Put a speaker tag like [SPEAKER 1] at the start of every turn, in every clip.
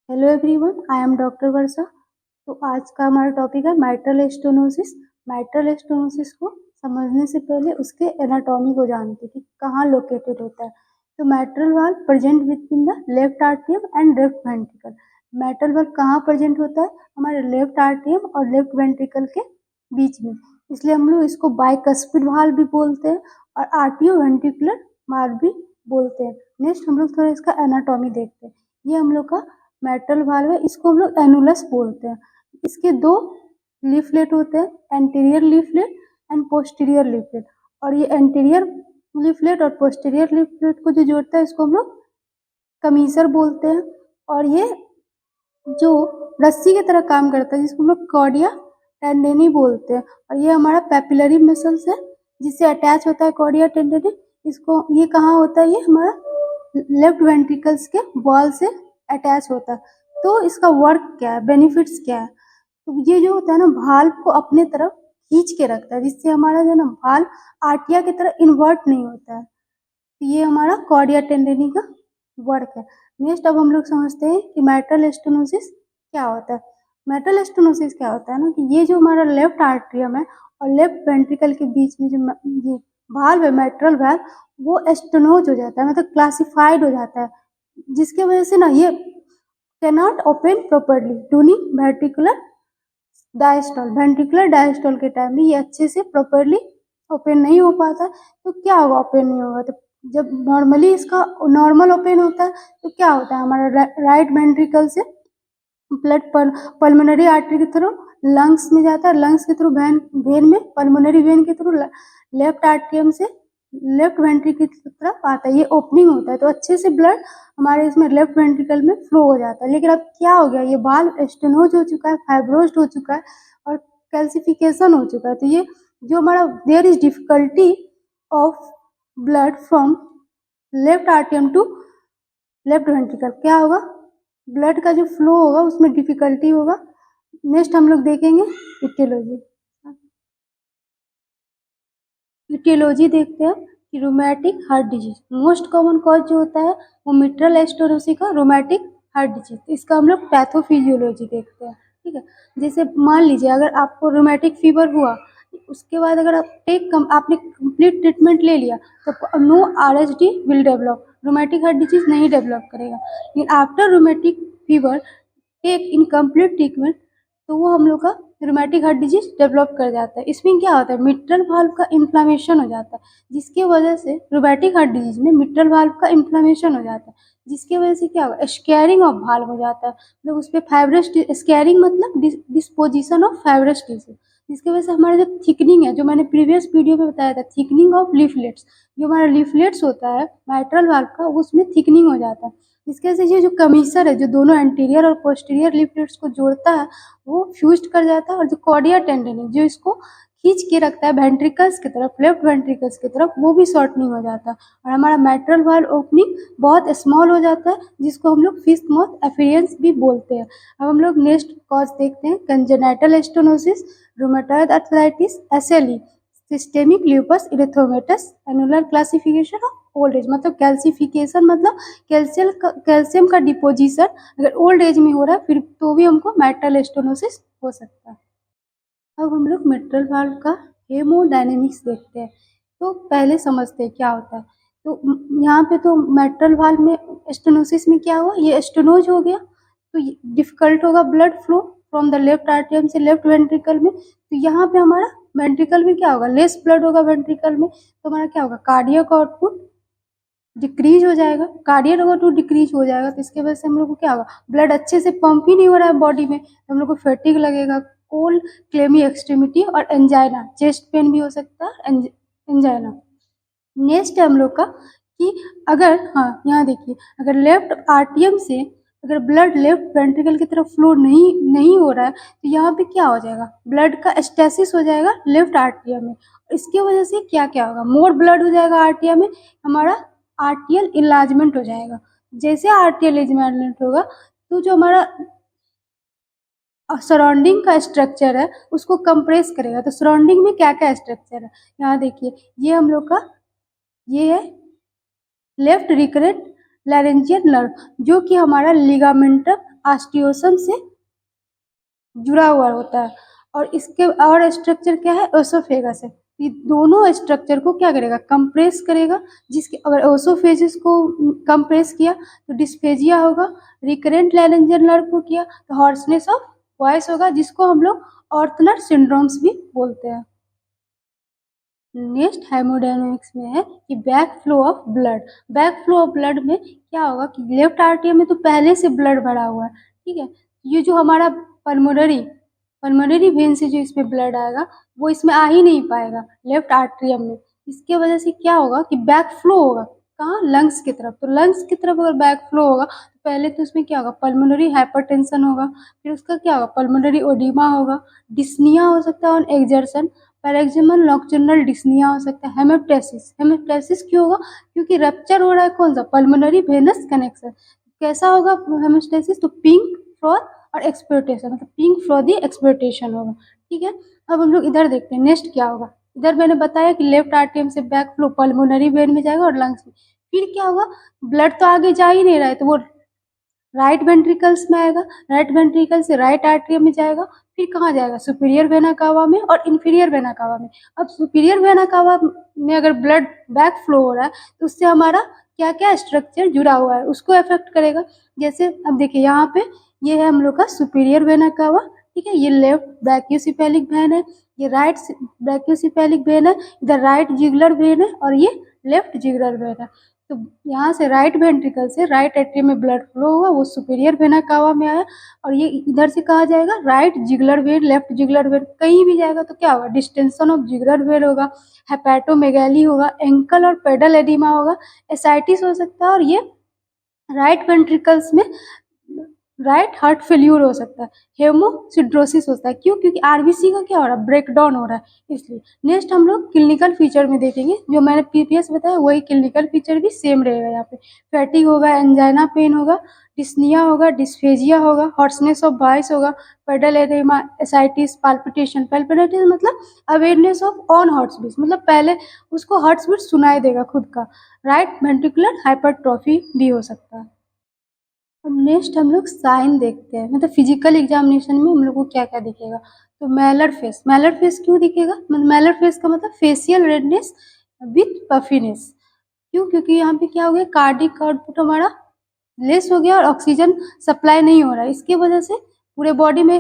[SPEAKER 1] Hello everyone, I am doctor Varsha. तो आज का हमारा टॉपिक है माइट्रल स्टेनोसिस। माइट्रल स्टेनोसिस को समझने से पहले उसके एनाटॉमी को जानते हैं कि कहाँ लोकेटेड होता है। तो mitral valve present between the left आर्टियम and left ventricle. Mitral valve कहाँ प्रेजेंट होता है? हमारे लेफ्ट आर्टियम और लेफ्ट वेंट्रिकल के बीच में। इसलिए हम लोग इसको बाइकस्पिड वाल्व भी बोलते हैं और आर्टियो वेंट्रिकुलर वाल्व भी बोलते हैं। नेक्स्ट हम लोग थोड़ा इसका एनाटॉमी देखते हैं। ये हम लोग का मेटल वाल्व है, इसको हम लोग एनुलस बोलते हैं। इसके दो लीफलेट होते हैं, anterior leaflet and posterior leaflet. और ये एंटीरियर लीफलेट और पोस्टीरियर लीफलेट को जो जोड़ता है इसको हम लोग कमीसर बोलते हैं। और ये जो रस्सी की तरह काम करता है जिसको हम लोग कॉर्डिया टेंडेनी बोलते हैं। और ये हमारा पैपिलरी मसल्स है जिससे अटैच होता है कॉर्डिया टेंडेनी। इसको ये कहाँ होता है? ये हमारा लेफ्ट वेंट्रिकल्स के वॉल से अटैच होता है। तो इसका वर्क क्या है, बेनिफिट्स क्या है? तो ये जो होता है ना, भाल्व को अपने तरफ खींच के रखता है जिससे हमारा जो है ना भाल्व आर्टिया की तरह इन्वर्ट नहीं होता है। तो ये हमारा कॉर्डिया टेंडेनी का वर्क है। नेक्स्ट अब हम लोग समझते हैं कि मेटल स्टेनोसिस क्या होता है। मेटल स्टेनोसिस क्या होता है ना कि ये जो हमारा लेफ्ट आर्ट्रियम है और लेफ्ट वेंट्रिकल के बीच में जो ये भाल्व है मेट्रल वाल्व, वो स्टेनोज हो जाता है, मतलब क्लासिफाइड हो जाता है, जिसके वजह से ना ये cannot open properly during ventricular diastole के टाइम में ये अच्छे से प्रॉपरली ओपन नहीं हो पाता। तो क्या होगा? ओपन नहीं होगा तो जब नॉर्मली इसका नॉर्मल ओपन होता है तो क्या होता है, हमारा राइट वेंट्रिकल से ब्लड पल्मोनरी आर्टरी के थ्रू लंग्स में जाता है, लंग्स के थ्रू वेन में, पल्मोनरी वेन के थ्रू लेफ्ट आर्ट्रियम से लेफ्ट वेंट्रिकल की तरफ आता है। ये ओपनिंग होता है तो अच्छे से ब्लड हमारे इसमें लेफ्ट वेंट्रिकल में फ्लो हो जाता है। लेकिन अब क्या हो गया, ये वाल्व स्टेनोज हो चुका है, फाइब्रोज्ड हो चुका है और कैल्सिफिकेशन हो चुका है। तो ये जो हमारा there is difficulty of blood from left आर्टियम टू लेफ्ट वेंट्रिकल, क्या होगा? ब्लड का जो फ्लो होगा उसमें डिफिकल्टी होगा। नेक्स्ट हम लोग देखेंगे इटियोलॉजी। इटियोलॉजी देखते हैं कि rheumatic heart disease most common cause जो होता है वो मिट्रल स्टेनोसिस का रोमैटिक हार्ट डिजीज। इसका हम लोग पैथोफिजियोलॉजी देखते हैं। ठीक है, जैसे मान लीजिए अगर आपको रोमैटिक फीवर हुआ, उसके बाद अगर आपने कंप्लीट ट्रीटमेंट ले लिया तो no RHD will develop, rheumatic heart disease नहीं डेवलप करेगा। लेकिन after rheumatic fever take incomplete treatment तो वो हम लोग का रोमैटिक हार्ट डिजीज डेवलप कर जाता है। इसमें क्या होता है, मिट्रल वाल्व का इन्फ्लामेशन हो जाता है, जिसकी वजह से रोमैटिक हार्ट डिजीज में मिट्रल वाल्व का इन्फ्लामेशन हो जाता है, जिसकी वजह से क्या होगा, स्कैरिंग ऑफ वाल्व हो जाता है। मतलब उस पर फाइब्रस, स्कैरिंग मतलब डिस्पोजिशन ऑफ फाइब्रस टिश्यू, जिसकी वजह से हमारा जो थिकनिंग है, जो मैंने प्रीवियस वीडियो में बताया था, थिकनिंग ऑफ लीफलेट्स, जो हमारा लीफलेट्स होता है माइट्रल वाल्व का उसमें थिकनिंग हो जाता है। इसके वजह से ये जो कमीसर है जो दोनों एंटीरियर और पोस्टीरियर लीफलेट्स को जोड़ता है वो फ्यूज्ड कर जाता है। और जो कॉर्डिया टेंडन है जो इसको खींच के रखता है वेंट्रिकल्स की तरफ, लेफ्ट वेंट्रिकल्स की तरफ, वो भी शॉर्टनिंग हो जाता है और हमारा मेट्रल वाल्व ओपनिंग बहुत स्मॉल हो जाता है, जिसको हम लोग फिस्ट माउथ एफियरेंस भी बोलते हैं। अब हम लोग नेक्स्ट कॉज देखते हैं, congenital stenosis, rheumatoid arthritis, SLE, systemic lupus erythematosus, annular classification of old age, मतलब कैल्सिफिकेशन मतलब कैल्शियम का डिपोजिशन अगर ओल्ड एज में हो रहा है फिर तो भी हमको मेटल स्टेनोसिस हो सकता है। अब हम लोग मेट्रल वाल्व का हेमोडायनेमिक्स देखते हैं। तो पहले समझते हैं क्या होता है। तो यहाँ पे तो मेट्रल वाल्व में स्टेनोसिस में क्या हुआ, ये स्टेनोज हो गया तो डिफिकल्ट होगा blood flow from the left आर्टियम से लेफ्ट वेंट्रिकल में। तो यहाँ पे हमारा वेंट्रिकल में क्या होगा, लेस ब्लड होगा वेंट्रिकल में, तो हमारा क्या होगा, कार्डियक आउटपुट डिक्रीज हो जाएगा। कार्डियक आउटपुट डिक्रीज हो जाएगा तो इसके वजह से हम लोग को क्या होगा, ब्लड अच्छे से पंप ही नहीं हो रहा है बॉडी में, तो हम लोग को फैटिग लगेगा, कोल्ड क्लेमी एक्सट्रीमिटी और एंजाइना, चेस्ट पेन भी हो सकता है, एंजाइना। नेक्स्ट है हम लोग का कि अगर, हाँ यहाँ देखिए, अगर लेफ्ट आर्टियम से अगर ब्लड लेफ्ट वेंट्रिकल की तरफ फ्लो नहीं हो रहा है तो यहाँ पे क्या हो जाएगा, ब्लड का स्टेसिस हो जाएगा लेफ्ट आर्टियम में। इसके वजह से क्या क्या होगा, मोर ब्लड हो जाएगा आर्टियम में, हमारा आर्टियल इलाजमेंट हो जाएगा। जैसे आर्टियल इलाजमेंट होगा तो जो हमारा सराउंडिंग का स्ट्रक्चर है उसको कंप्रेस करेगा। तो सराउंडिंग में क्या क्या स्ट्रक्चर है, यहाँ देखिए, ये हम लोग का ये है लेफ्ट रिकरेंट लैरेंजियल नर्व, जो कि हमारा लिगामेंटम ऑस्टियोसम से जुड़ा हुआ होता है। और इसके और स्ट्रक्चर क्या है, ओसोफेगस है। ये दोनों स्ट्रक्चर को क्या करेगा, कंप्रेस करेगा, जिसके अगर ओसोफेजिस को कंप्रेस किया तो डिस्फेजिया होगा, रिकरेंट लैरिंजियल नर्व को किया तो हॉर्सनेस ऑफ वॉइस होगा, जिसको हम लोग ऑर्थनर सिंड्रोम्स भी बोलते हैं। नेक्स्ट हेमोडायनामिक्स में है कि back flow of blood. Back flow of blood में क्या होगा कि लेफ्ट आर्टरी में तो पहले से ब्लड भरा हुआ है, ठीक है। ये जो हमारा पल्मोनरी पल्मोनरी वेन से जो इसमें ब्लड आएगा वो इसमें आ ही नहीं पाएगा लेफ्ट आर्टरियम में। इसके वजह से क्या होगा कि बैक फ्लो होगा कहाँ, लंग्स की तरफ। तो लंग्स की तरफ अगर बैक फ्लो होगा तो पहले तो उसमें क्या होगा, पल्मोनरी हाइपरटेंशन होगा, फिर उसका क्या होगा, पल्मोनरी ओडिमा होगा, डिस्निया हो सकता है ऑन एक्सर्शन, पैरेक्सिमल नॉक्टर्नल डिस्निया हो सकता है, हेमेप्टाइसिस। हेमेप्टाइसिस क्यों होगा, क्योंकि रप्चर हो रहा है कौन सा, पल्मोनरी वेनस कनेक्शन। कैसा होगा हेमेप्टाइसिस, तो पिंक फ्लोर और एक्सप्लोटेशन, मतलब पिंक फ्लोदी एक्सप्लोटेशन होगा, ठीक है। अब हम लोग इधर देखते हैं नेक्स्ट क्या होगा। इधर मैंने बताया कि लेफ्ट आर्टरियम से बैक फ्लो पल्मोनरी वेन में जाएगा और लंग्स में। फिर क्या होगा, ब्लड तो आगे जा ही नहीं रहा है तो वो राइट वेंट्रिकल्स में आएगा, राइट वेंट्रिकल से राइट आर्टरियम में जाएगा, फिर कहाँ जाएगा, सुपीरियर वेना कावा में और इन्फीरियर वेना कावा में। अब सुपीरियर वेना कावा में अगर ब्लड बैक फ्लो हो रहा है तो उससे हमारा क्या क्या स्ट्रक्चर जुड़ा हुआ है उसको अफेक्ट करेगा। जैसे अब देखिए यहाँ पे ये है हम लोग का सुपीरियर वेना कावा, ठीक है। ये लेफ्ट ब्रैकियोसेफेलिक वेन है, ये राइट ब्रैकियोसेफेलिक वेन है, इधर राइट जिगुलर वेन है और ये लेफ्ट जिगुलर वेन है। तो यहाँ से राइट वेंट्रिकल से राइट एट्रियम में ब्लड फ्लो होगा, वो सुपीरियर वेना कावा में आया और ये इधर से कहा जाएगा राइट जिगुलर वेन, लेफ्ट जिगुलर वेन, कहीं भी जाएगा तो क्या होगा, डिस्टेंशन ऑफ जिगुलर वेन होगा, हेपेटोमेगाली होगा, एंकल और पेडल एडिमा होगा, एसाइटिस हो सकता है और ये राइट वेंट्रिकल्स में राइट हार्ट फेल्यूर हो सकता है, हेमोसिड्रोसिस होता है। क्यों, क्योंकि आरबीसी का क्या हो रहा है, ब्रेक डाउन हो रहा है इसलिए। नेक्स्ट हम लोग क्लिनिकल फीचर में देखेंगे, जो मैंने पीपीएस बताया वही क्लिनिकल फीचर भी सेम रहेगा। यहाँ पे फैटिग होगा, एंजाइना पेन होगा, डिस्निया होगा, डिस्फेजिया होगा, हॉर्सनेस ऑफ वॉइस होगा, pedal oedema, ascites, palpitation. Palpitation मतलब awareness of on heart beat, मतलब पहले उसको हार्ट बीट सुनाई देगा खुद का। राइट वेंट्रिकुलर हाइपरट्रॉफी भी हो सकता है। अब नेक्स्ट हम लोग साइन देखते हैं, मतलब फिजिकल एग्जामिनेशन में हम लोग को क्या क्या दिखेगा। तो मैलर फेस, मैलर फेस क्यों दिखेगा, मतलब मैलर फेस का मतलब फेशियल रेडनेस विथ पफीनेस। क्यों, क्योंकि यहाँ पे क्या हो गया, कार्डिक आउटपुट हमारा लेस हो गया और ऑक्सीजन सप्लाई नहीं हो रहा है, इसके वजह से पूरे बॉडी में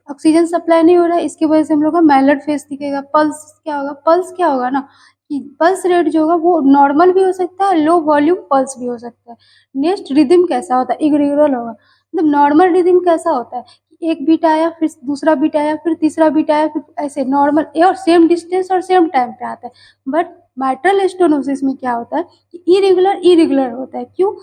[SPEAKER 1] ऑक्सीजन सप्लाई नहीं हो रहा है, इसकी वजह से हम लोग का मैलर फेस दिखेगा। पल्स क्या होगा, पल्स क्या होगा ना कि पल्स रेट जो होगा वो नॉर्मल भी हो सकता है, लो वॉल्यूम पल्स भी हो सकता है। नेक्स्ट रिदम कैसा होता है, इरेगुलर होगा, मतलब नॉर्मल रिदम कैसा होता है, एक बीट आया फिर दूसरा बीट आया फिर तीसरा बीट आया फिर ऐसे नॉर्मल और सेम डिस्टेंस और सेम टाइम पे आता है। बट माइट्रल स्टेनोसिस में क्या होता है कि इरेगुलर इरेगुलर होता है। क्यों,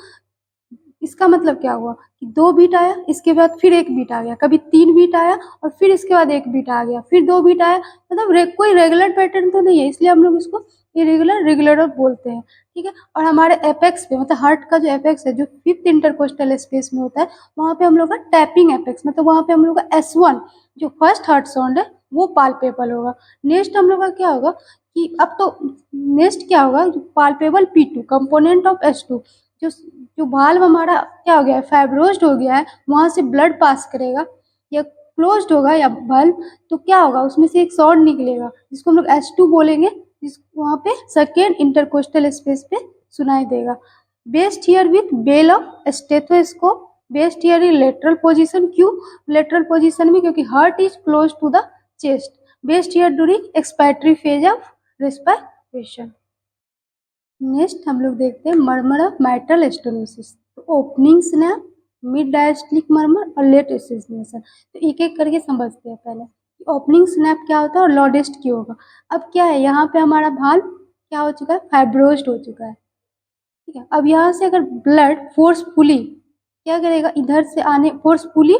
[SPEAKER 1] इसका मतलब क्या हुआ कि 2 बीट आया, इसके बाद फिर 1 बीट आ गया, कभी 3 बीट आया और फिर इसके बाद 1 बीट आ गया, फिर 2 बीट आया, मतलब कोई रेगुलर पैटर्न तो नहीं है, इसलिए हम लोग इसको इरेगुलर रेगुलर बोलते हैं, ठीक है। और हमारे एपेक्स पे, मतलब हार्ट का जो एपेक्स है जो 5th इंटरकोस्टल स्पेस में होता है, वहाँ पे हम लोग का टैपिंग एपेक्स, मतलब वहाँ पे हम लोग का S1 जो फर्स्ट हार्ट साउंड है वो पाल्पेबल होगा। नेक्स्ट हम लोग का क्या होगा कि अब तो नेक्स्ट क्या होगा, palpable P2 component of S2, जो जो वाल्व हमारा क्या हो गया है, फाइब्रोज्ड हो गया है, वहाँ से ब्लड पास करेगा या क्लोज्ड होगा या वाल्व, तो क्या होगा उसमें से एक साउंड निकलेगा जिसको हम लोग S2 बोलेंगे, जिसको वहाँ पे सेकेंड इंटरकोस्टल स्पेस पे सुनाई देगा। Best hear with bell of stethoscope, best hear in lateral position. क्यों लेटरल पोजीशन में, क्योंकि heart is close to the chest. Best hear during expiratory phase of respiration. Next हम लोग देखते हैं मर्मर ऑफ माइट्रल स्टेनोसिस। तो opening snap, mid diastolic murmur और late एसिनेशन। तो एक एक करके समझते हैं पहले। ओपनिंग स्नैप क्या होता है और लॉडेस्ट क्यों होगा। अब क्या है, यहाँ पे हमारा भाल्व क्या हो चुका है, फाइब्रोज्ड हो चुका है, ठीक है। अब यहाँ से अगर ब्लड फोर्सफुली क्या करेगा, इधर से आने फोर्सफुली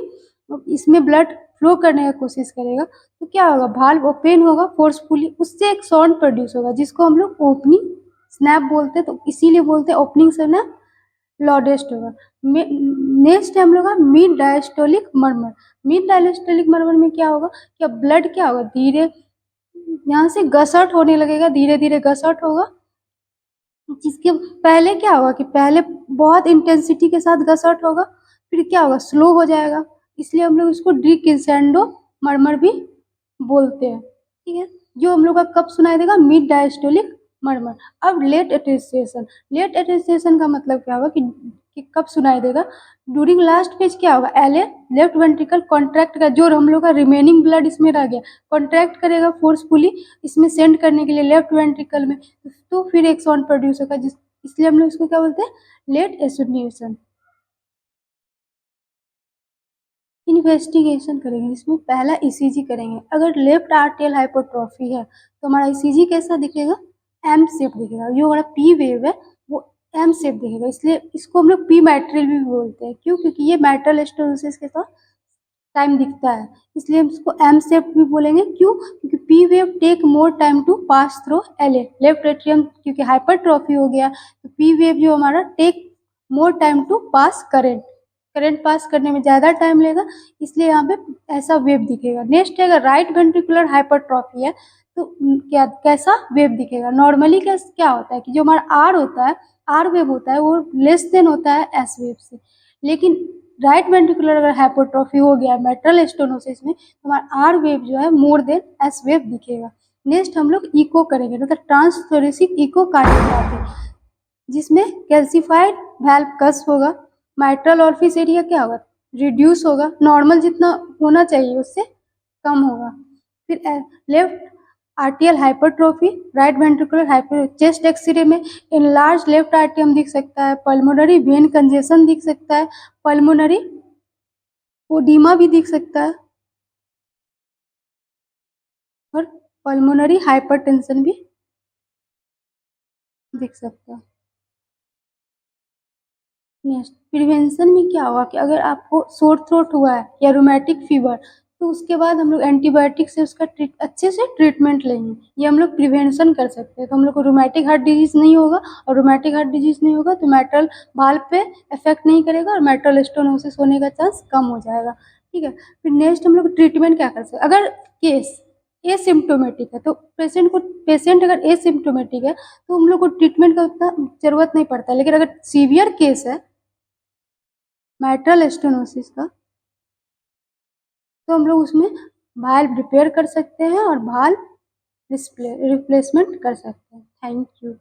[SPEAKER 1] इसमें ब्लड फ्लो करने का कोशिश करेगा, तो क्या होगा, भाल्व ओपन होगा फोर्सफुली, उससे एक साउंड प्रोड्यूस होगा जिसको हम लोग ओपनिंग स्नैप बोलते हैं। तो इसीलिए बोलते हैं ओपनिंग स्नैप लॉडेस्ट होगा। नेक्स्ट है हम लोग का mid diastolic murmur. Mid diastolic murmur में क्या होगा, क्या ब्लड क्या होगा, धीरे यहाँ से गसट होने लगेगा, धीरे धीरे गसट होगा जिसके पहले क्या होगा कि पहले बहुत इंटेंसिटी के साथ गसर्ट होगा, फिर क्या होगा स्लो हो जाएगा, इसलिए हम लोग इसको डिक्रिसेंडो मरमर भी बोलते हैं, ठीक है। जो हम लोग का कब सुनाई देगा, मिड डायस्टोलिक मरमर। अब लेट एटेस्टेशन का मतलब क्या होगा कि कब सुनाई देगा, ड्यूरिंग लास्ट फेज क्या होगा, L A left ventricle contract का जो हम लोग का रिमेनिंग ब्लड इसमें रह गया कॉन्ट्रैक्ट करेगा फोर्सफुली इसमें सेंड करने के लिए लेफ्ट वेंट्रिकल में, तो फिर एक साउंड प्रोड्यूस होगा, जिस इसलिए हम लोग इसको क्या बोलते हैं, लेट एटेन्यूएशन। इन्वेस्टिगेशन करेंगे जिसमें पहला ईसीजी करेंगे। अगर लेफ्ट आर्टियल हाइपरट्रॉफी है तो हमारा ईसीजी कैसा दिखेगा, एम शेप दिखेगा। जो हमारा पी वेव है वो एम शेप दिखेगा, इसलिए इसको हम लोग पी मैट्रिल भी बोलते हैं। क्यों, क्योंकि ये मैट्रल स्टेनोसिस के साथ टाइम दिखता है, इसलिए हम इसको एम शेप भी बोलेंगे। क्यों, क्योंकि P wave take more time to pass through L A, left atrium क्योंकि हाइपरट्रॉफी हो गया तो पी वेव जो हमारा take more time to pass current pass करने में ज़्यादा टाइम लेगा, इसलिए यहाँ पे ऐसा वेव दिखेगा। नेक्स्ट है, अगर राइट वेंट्रिकुलर हाइपरट्रॉफी है तो क्या कैसा वेव दिखेगा। नॉर्मली क्या होता है कि जो हमारा आर होता है, आर वेव होता है वो लेस देन होता है एस वेव से, लेकिन राइट वेंट्रिकुलर अगर हाइपरट्रॉफी हो गया मेटल स्टेनोसिस में तो हमारा आर वेव जो है मोर देन एस वेव दिखेगा। नेक्स्ट हम लोग इको करेंगे, मतलब ट्रांसथोरेसिक इकोकार्डियोग्राफी, जिसमें कैल्सिफाइड वाल्व कस होगा, माइट्रल ऑरिफिस एरिया क्या होगा, रिड्यूस होगा, नॉर्मल जितना होना चाहिए उससे कम होगा। फिर left atrial hypertrophy, right ventricular hyper, chest X ray में इनलार्ज लेफ्ट आर्टियम दिख सकता है, पल्मोनरी वेन कंजेशन दिख सकता है, पल्मोनरी ओडीमा भी दिख सकता है, और पल्मोनरी हाइपरटेंशन भी दिख सकता है। नेक्स्ट प्रिवेंशन में क्या होगा कि अगर आपको सोर थ्रोट हुआ है या रोमैटिक फीवर तो उसके बाद हम लोग एंटीबायोटिक से उसका अच्छे से ट्रीटमेंट लेंगे, ये हम लोग प्रिवेंशन कर सकते हैं। तो हम लोग को रोमैटिक हार्ट डिजीज नहीं होगा, और रोमैटिक हार्ट डिजीज नहीं होगा तो मेटल वाल्व पे इफेक्ट नहीं करेगा और मेटल स्टेनोसिस होने का चांस कम हो जाएगा, ठीक है। फिर नेक्स्ट हम लोग ट्रीटमेंट क्या कर सकते हैं, अगर केस एसिम्टोमेटिक है तो पेशेंट अगर एसिम्टोमेटिक है तो हम लोग को ट्रीटमेंट का उतना जरूरत नहीं पड़ता है, लेकिन अगर सीवियर केस है मेटल स्टेनोसिस का तो हम लोग उसमें वाल्व रिपेयर कर सकते हैं और वाल्व रिप्लेसमेंट कर सकते हैं। Thank you.